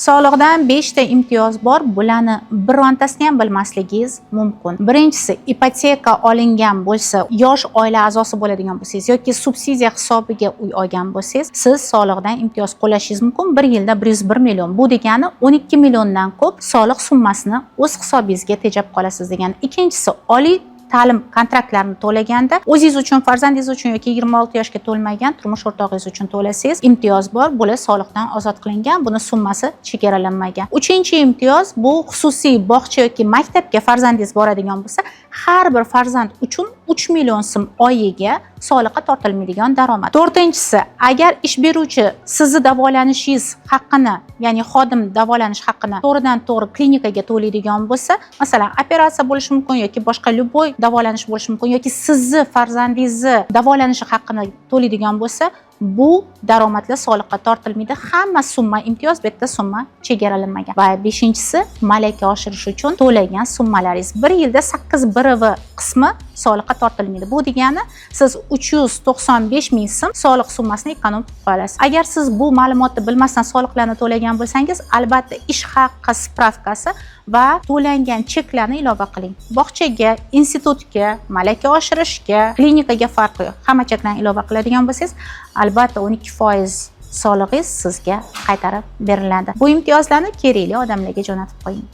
Soliqdan 5 ta imtiyoz bor. Bularni birontasini ham bilmasligingiz mumkin. Birinchisi, ipoteka olingan bo'lsa, yosh oila a'zosi bo'ladigan bo'lsangiz yoki subsidiya hisobiga uy olgan bo'lsangiz, siz soliqdan imtiyoz qo'llashingiz mumkin. 1 yilda 101 million. Bu degani 12 milliondan ko'p soliq summasini o'z hisobingizga tejab qolasiz degani. Ikkinchisi, oliy ta'lim kontraktlarini to'laganda o'zingiz uchun, farzandingiz uchun yoki 26 yoshga to'lmagan turmush o'rtog'ingiz uchun to'lasangiz, imtiyoz bor, bular soliqdan ozod qilingan, buni summasi chegaralanmagan. Uchinchi imtiyoz bu xususiy bog'cha yoki maktabga farzandingiz boradigan bo'lsa, har bir farzand uchun 3 million so'm oyiga soliqqa tortilmaydigan daromad. To'rtinchisi, agar ish beruvchi sizni davolanishingiz haqqini, ya'ni xodim davolanish haqqini to'g'ridan-to'g'ri klinikaga to'laydigan bo'lsa, masalan, operatsiya bo'lishi mumkin yoki boshqa любой davolanish bo'lishi mumkin yoki sizni farzandingizni davolanishi haqqini to'laydigan bo'lsa, bu daromadlar soliqqa tortilmaydi. Hamma summa imtiyoz, bitta summa chegaralanmagan. Va beshinchisi, malaka oshirish uchun to'lagan summalaringiz 1 yilda 8/1 qismi soliqqa tortilmaydi. Bu degani siz 395 ming so'm soliq summasini ekonom qilib qolasiz. Agar siz bu ma'lumotni bilmasdan soliqlarni to'lagan bo'lsangiz, albatta ish haqqi spravkasi va to'langan cheklarni ilova qiling. Bog'chaga, institutga, malaka oshirishga, klinikaga farqi yo'q. Hamma cheklarni ilova qiladigan bo'lsangiz, albatta 12% solig'ingiz sizga qaytarib beriladi. Bu imtiyozlarni kerakli odamlarga jo'natib qo'ying.